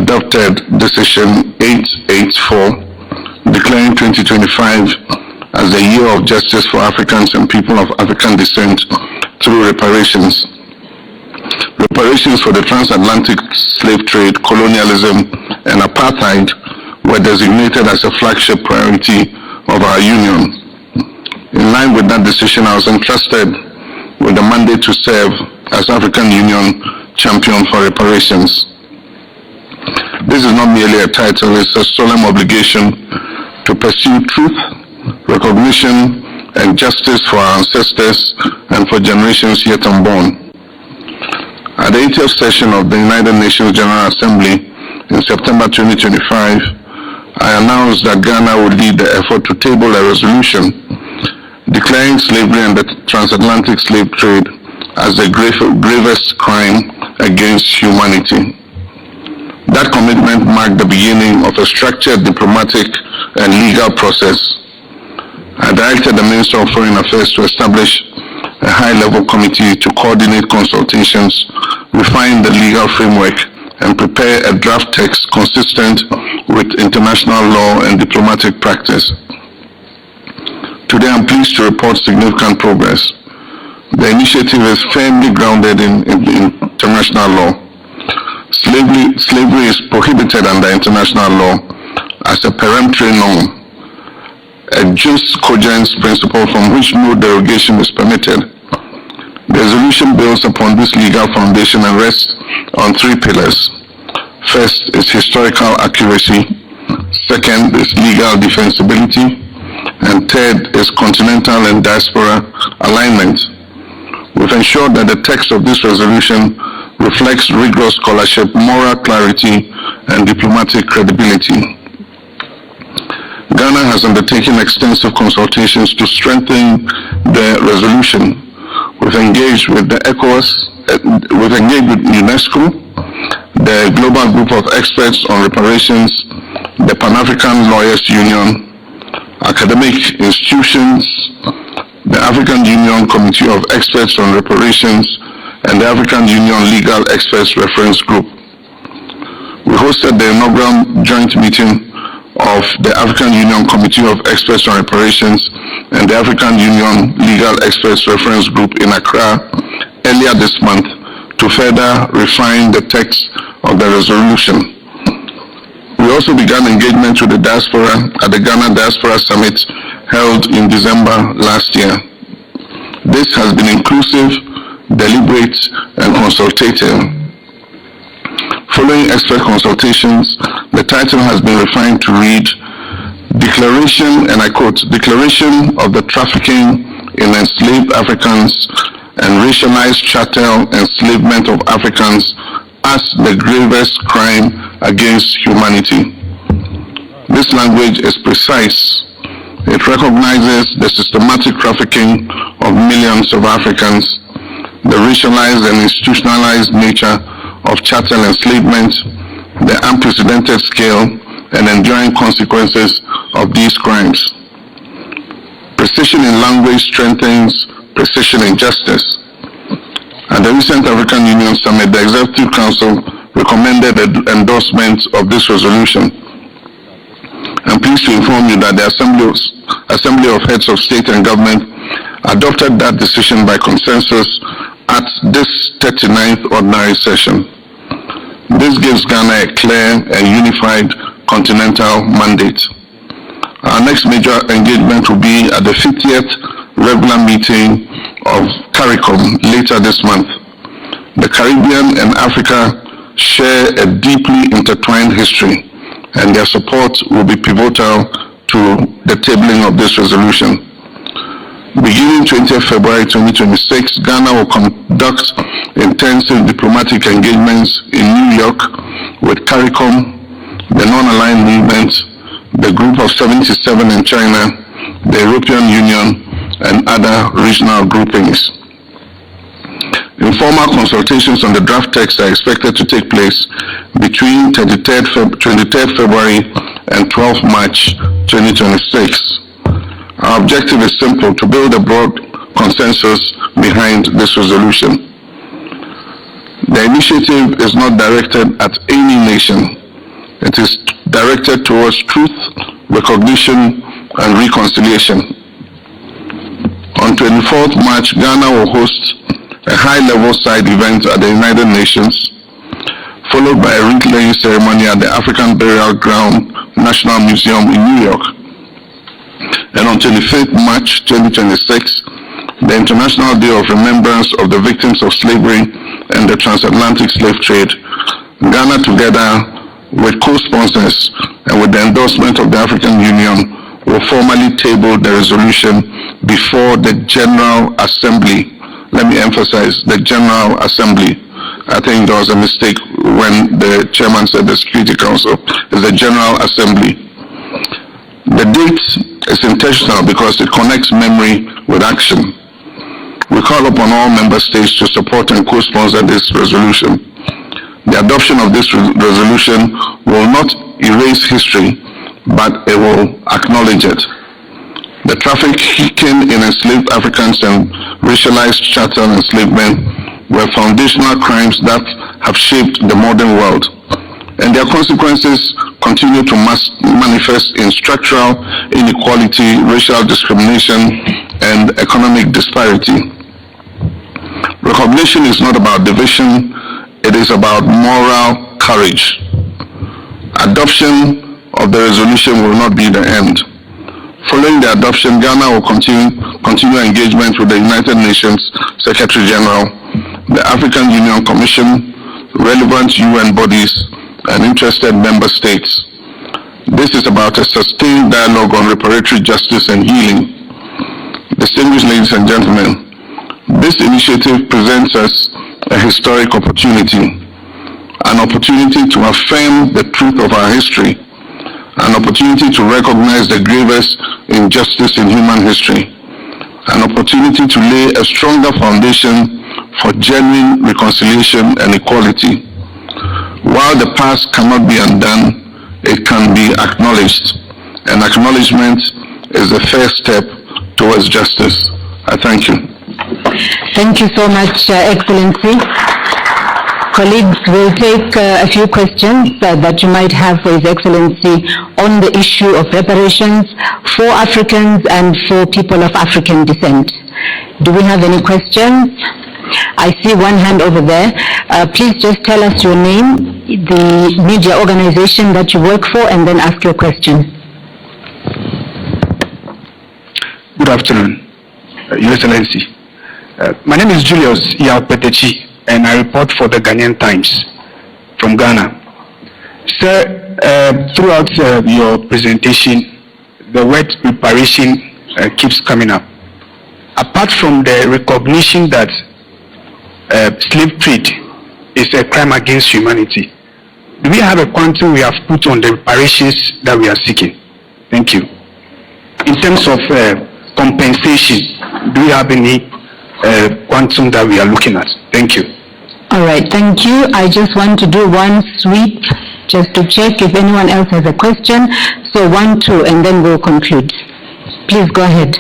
adopted Decision 884, declaring 2025 as the Year of Justice for Africans and People of African Descent through reparations. Reparations for the transatlantic slave trade, colonialism, and apartheid were designated as a flagship priority of our union. In line with that decision, I was entrusted with the mandate to serve as African Union Champion for Reparations. This is not merely a title, it's a solemn obligation to pursue truth, recognition, and justice for our ancestors and for generations yet unborn. At the 80th session of the United Nations General Assembly in September 2025, I announced that Ghana would lead the effort to table a resolution declaring slavery and the transatlantic slave trade as the gravest crime against humanity. That commitment marked the beginning of a structured diplomatic and legal process. I directed the Minister of Foreign Affairs to establish a high-level committee to coordinate consultations, refine the legal framework, and prepare a draft text consistent with international law and diplomatic practice. Today, I'm pleased to report significant progress. The initiative is firmly grounded in international law. Slavery is prohibited under international law as a peremptory norm, a jus cogens principle from which no derogation is permitted. The resolution builds upon this legal foundation and rests on three pillars. First is historical accuracy, second is legal defensibility, and third is continental and diaspora alignment. We've ensured that the text of this resolution reflects rigorous scholarship, moral clarity, and diplomatic credibility. Ghana has undertaken extensive consultations to strengthen the resolution. We've engaged with the ECOWAS, we've engaged with UNESCO, the Global Group of Experts on Reparations, the Pan-African Lawyers Union, academic institutions, the African Union Committee of Experts on Reparations, and the African Union Legal Experts Reference Group. We hosted the inaugural joint meeting of the African Union Committee of Experts on Reparations and the African Union Legal Experts Reference Group in Accra earlier this month to further refine the text of the resolution. We also began engagement with the diaspora at the Ghana Diaspora Summit held in December last year. This has been inclusive, deliberate, and consultative. Following expert consultations, the title has been refined to read Declaration, and I quote, Declaration of the Trafficking in Enslaved Africans and Racialized Chattel Enslavement of Africans as the Gravest Crime Against Humanity. This language is precise. It recognizes the systematic trafficking of millions of Africans, the racialized and institutionalized nature of chattel enslavement, the unprecedented scale and enduring consequences of these crimes. Precision in language strengthens precision in justice. At the recent African Union Summit, the Executive Council recommended the endorsement of this resolution. I'm pleased to inform you that the Assembly of Heads of State and Government adopted that decision by consensus at this 39th Ordinary Session. This gives Ghana a clear and unified continental mandate. Our next major engagement will be at the 50th regular meeting of CARICOM later this month. The Caribbean and Africa share a deeply intertwined history, and their support will be pivotal to the tabling of this resolution. Beginning 20th February 2026, Ghana will conduct intensive diplomatic engagements in New York with CARICOM, the Non-Aligned Movement, the Group of 77 in China, the European Union, and other regional groupings. Informal consultations on the draft text are expected to take place between 23rd February and 12th March 2026. Our objective is simple: to build a broad consensus behind this resolution. The initiative is not directed at any nation. it is directed towards truth, recognition, and reconciliation. On 24th March, Ghana will host a high-level side event at the United Nations, followed by a wreath-laying ceremony at the African Burial Ground National Museum in New York. And on 25th March 2026, the International Day of Remembrance of the Victims of Slavery and the Transatlantic Slave Trade, Ghana, together with co-sponsors and with the endorsement of the African Union, will formally table the resolution before the General Assembly. Let me emphasize, the General Assembly. I think there was a mistake when the chairman said the Security Council. It's the General Assembly. The date is intentional because it connects memory with action. We call upon all member states to support and co-sponsor this resolution. The adoption of this resolution will not erase history, but it will acknowledge it. The trafficking in enslaved Africans and racialized chattel enslavement were foundational crimes that have shaped the modern world, and their consequences continue to manifest in structural inequality, racial discrimination, and economic disparity. Recognition is not about division, it is about moral courage. Adoption of the resolution will not be the end. Following the adoption, Ghana will continue engagement with the United Nations Secretary General, the African Union Commission, relevant UN bodies, and interested member states. This is about a sustained dialogue on reparatory justice and healing. Distinguished ladies and gentlemen, this initiative presents us a historic opportunity, an opportunity to affirm the truth of our history, an opportunity to recognize the gravest injustice in human history, an opportunity to lay a stronger foundation for genuine reconciliation and equality. While the past cannot be undone, it can be acknowledged, and acknowledgement is the first step towards justice. I thank you. Thank you so much, Excellency. Colleagues, we'll take a few questions that you might have for His Excellency on the issue of reparations for Africans and for people of African descent. Do we have any questions? I see one hand over there. Please just tell us your name, the media organization that you work for, and then ask your question. Good afternoon, Your Excellency. My name is Julius Yapetechi, and I report for the Ghanaian Times from Ghana. Sir, throughout your presentation, the word reparation keeps coming up. Apart from the recognition that slave trade is a crime against humanity, do we have a quantum we have put on the reparations that we are seeking? Thank you. In terms of compensation, do we have any quantum that we are looking at? Thank you. All right, thank you. I just want to do one sweep just to check if anyone else has a question. So 1, 2, and then we'll conclude. Please go ahead.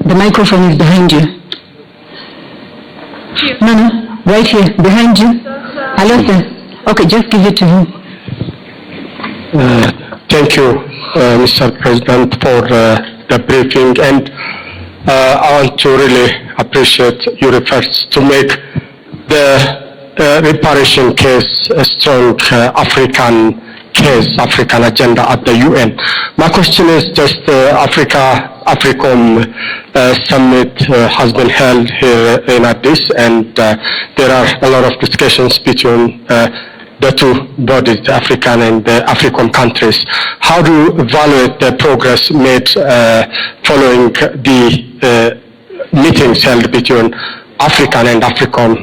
The microphone is behind you. No, right here, behind you. Hello, sir. Okay, just give it to him. Thank you, Mr. President, for the briefing, and I want to really appreciate your efforts to make the reparation case a strong African case, African agenda at the UN. My question is just AFRICOM summit has been held here in Addis, and there are a lot of discussions between the two bodies, the African and the AFRICOM countries. How do you evaluate the progress made following the meetings held between African and AFRICOM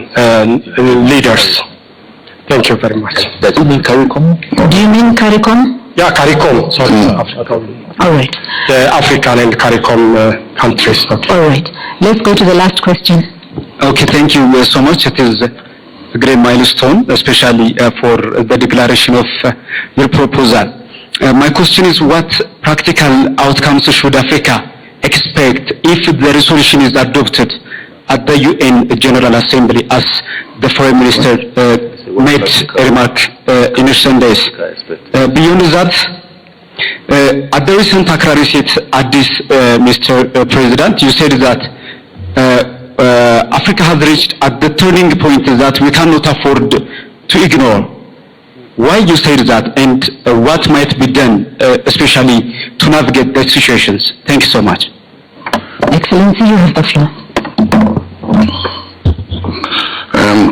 leaders? Thank you very much. Do you mean CARICOM? Do you mean CARICOM? Yeah, CARICOM. Sorry. All right. The African and CARICOM countries. Okay. All right. Let's go to the last question. Okay, thank you so much. It is a great milestone, especially for the declaration of your proposal. My question is, what practical outcomes should Africa expect if the resolution is adopted at the UN General Assembly, as the Foreign Minister made a remark in recent days. Beyond that, at the recent Accra Reset at this, Mr. President, you said that Africa has reached at the turning point that we cannot afford to ignore. Why you said that, and what might be done, especially to navigate the situations? Thank you so much. Excellency, you have the floor.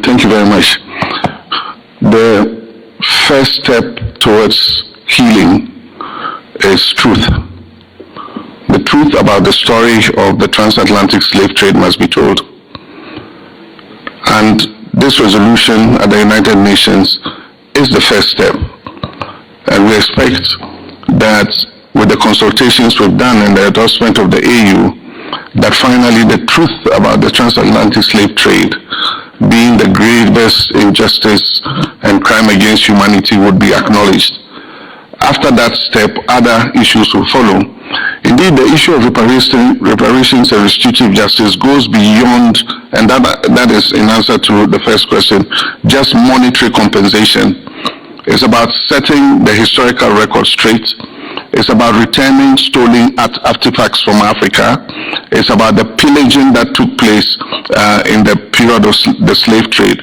Thank you very much. The first step towards healing is truth. The truth about the story of the transatlantic slave trade must be told. And this resolution at the United Nations is the first step. And we expect that with the consultations we've done and the endorsement of the AU, that finally the truth about the transatlantic slave trade being the gravest injustice and crime against humanity would be acknowledged. After that step, other issues will follow. Indeed, the issue of reparations and restitutive justice goes beyond, and that is in answer to the first question, just monetary compensation. It's about setting the historical record straight. It's about returning stolen artifacts from Africa. It's about the pillaging that took place in the period of the slave trade.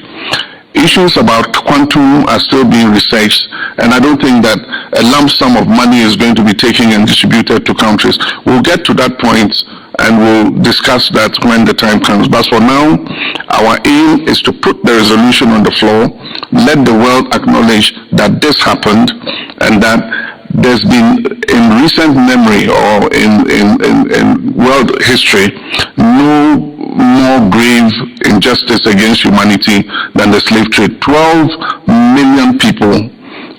Issues about quantum are still being researched, and I don't think that a lump sum of money is going to be taken and distributed to countries. We'll get to that point and we'll discuss that when the time comes. But for now, our aim is to put the resolution on the floor, let the world acknowledge that this happened, and that there's been, in recent memory or in world history, no more grave injustice against humanity than the slave trade. 12 million people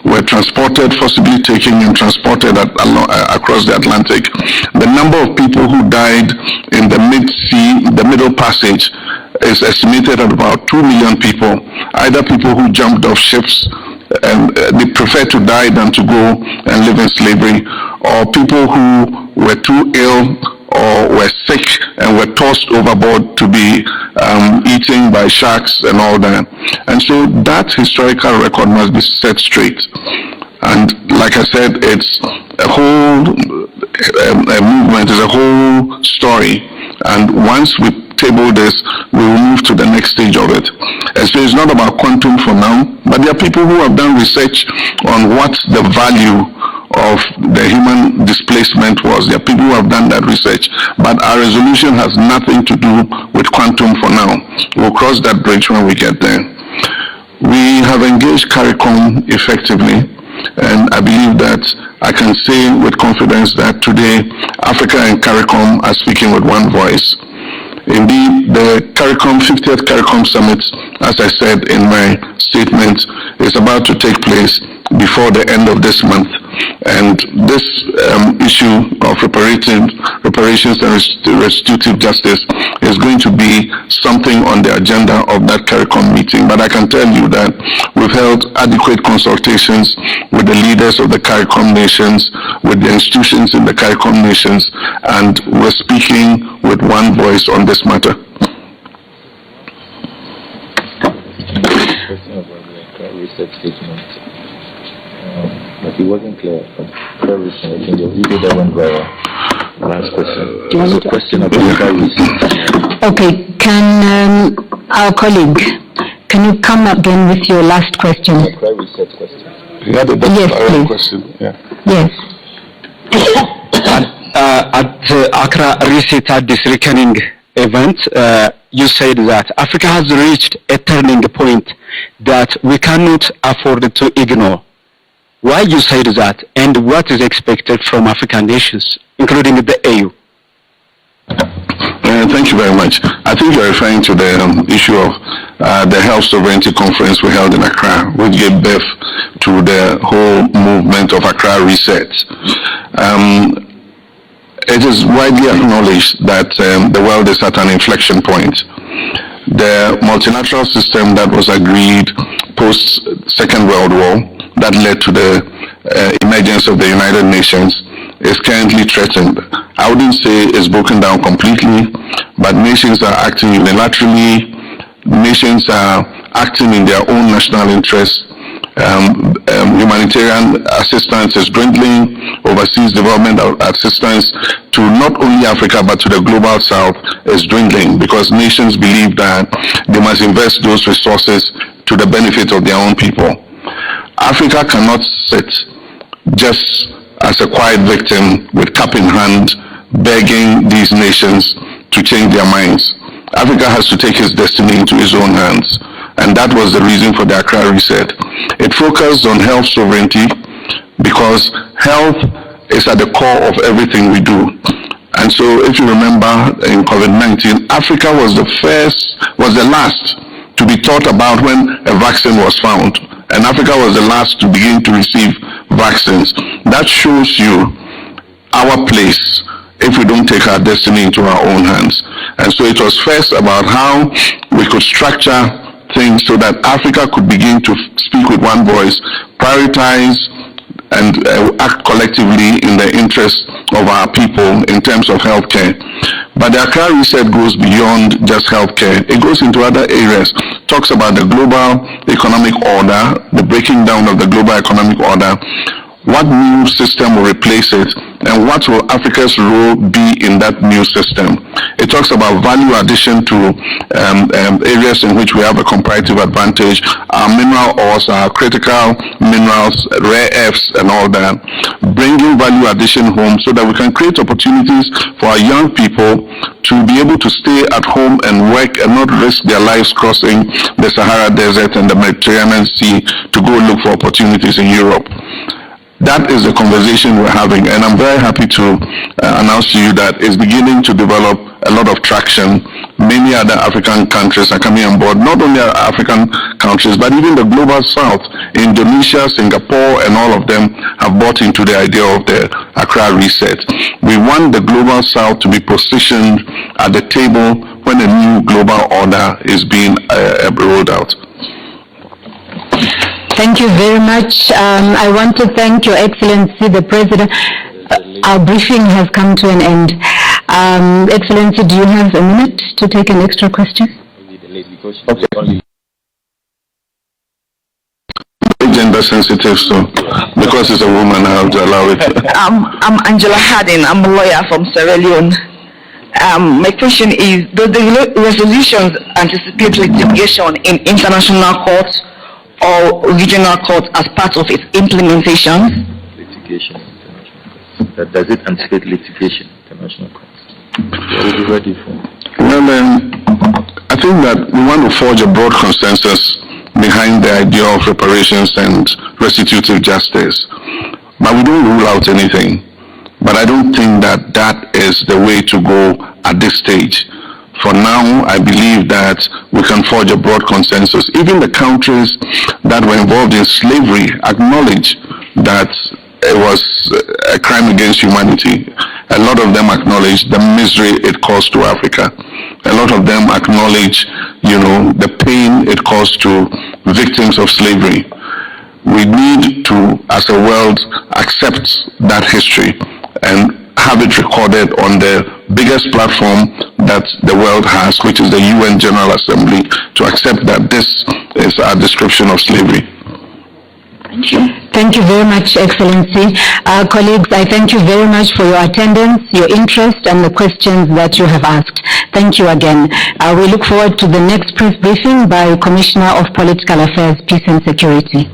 were transported, forcibly taken and transported across the Atlantic. The number of people who died in the mid-sea, the Middle Passage, is estimated at about 2 million people, either people who jumped off ships and they prefer to die than to go and live in slavery, or people who were too ill or were sick and were tossed overboard to be eaten by sharks and all that. And so that historical record must be set straight. And like I said, it's a whole a movement, it's a whole story. And once we table this, we will move to the next stage of it. And so it's not about quantum for now, but there are people who have done research on what the value of the human displacement was. There are people who have done that research, but our resolution has nothing to do with quantum for now. We'll cross that bridge when we get there. We have engaged CARICOM effectively, and I believe that I can say with confidence that today Africa and CARICOM are speaking with one voice. Indeed, the CARICOM 50th CARICOM Summit, as I said in my statement, is about to take place before the end of this month. And this issue of reparations and restitutive justice is going to be something on the agenda of that CARICOM meeting. But I can tell you that we've held adequate consultations with the leaders of the CARICOM nations, with the institutions in the CARICOM nations, and we're speaking with one voice on this matter. But it wasn't clear. Accra Reset, I think the video that went viral. Last question. There's a question about Accra Reset. Okay, can our colleague, can you come again with your last question? Accra Reset question. Yeah, that's yes, a please. question. Yeah. Yes. At Accra Reset, at this reckoning event, you said that Africa has reached a turning point that we cannot afford to ignore. Why you said that, and what is expected from African nations, including the AU? Thank you very much. I think you're referring to the issue of the Health Sovereignty Conference we held in Accra, which gave birth to the whole movement of Accra Reset. It is widely acknowledged that the world is at an inflection point. The multilateral system that was agreed post Second World War, that led to the emergence of the United Nations, is currently threatened. I wouldn't say it's broken down completely, but nations are acting unilaterally. Nations are acting in their own national interests. Humanitarian assistance is dwindling, overseas development assistance to not only Africa but to the global south is dwindling because nations believe that they must invest those resources to the benefit of their own people. Africa cannot sit just as a quiet victim with cup in hand begging these nations to change their minds. Africa has to take its destiny into its own hands. And that was the reason for the Accra Reset. It focused on health sovereignty because health is at the core of everything we do. And so if you remember in COVID-19, Africa was the last to be thought about when a vaccine was found. And Africa was the last to begin to receive vaccines. That shows you our place if we don't take our destiny into our own hands. And so it was first about how we could structure things so that Africa could begin to speak with one voice, prioritize and act collectively in the interest of our people in terms of healthcare. But the Accra Reset goes beyond just healthcare. It goes into other areas, talks about the global economic order, the breaking down of the global economic order, what new system will replace it, and what will Africa's role be in that new system. It talks about value addition to areas in which we have a comparative advantage, our mineral ores, our critical minerals, rare earths, and all that. Bringing value addition home so that we can create opportunities for our young people to be able to stay at home and work and not risk their lives crossing the Sahara Desert and the Mediterranean Sea to go look for opportunities in Europe. That is the conversation we're having, and I'm very happy to announce to you that it's beginning to develop a lot of traction. Many other African countries are coming on board, not only African countries, but even the global south. Indonesia, Singapore, and all of them have bought into the idea of the Accra Reset. We want the global south to be positioned at the table when a new global order is being rolled out. Thank you very much. I want to thank Your Excellency, the President. Our briefing has come to an end. Excellency, do you have a minute to take an extra question? Okay. Gender sensitive, so because it's a woman, I have to allow it. I'm Angela Harding. I'm a lawyer from Sierra Leone. My question is, do the resolutions anticipate litigation in international courts or regional courts as part of its implementation? Litigation, international courts. Does it anticipate litigation, international courts? What are you ready for? Well, I think that we want to forge a broad consensus behind the idea of reparations and restitutive justice. But we don't rule out anything. But I don't think that that is the way to go at this stage. For now, I believe that we can forge a broad consensus. Even the countries that were involved in slavery acknowledge that it was a crime against humanity. A lot of them acknowledge the misery it caused to Africa. A lot of them acknowledge, the pain it caused to victims of slavery. We need to, as a world, accept that history and have it recorded on the biggest platform that the world has, which is the UN General Assembly, to accept that this is our description of slavery. Thank you. Thank you very much, Excellency. Colleagues, I thank you very much for your attendance, your interest, and the questions that you have asked. Thank you again. We look forward to the next press briefing by Commissioner of Political Affairs, Peace and Security.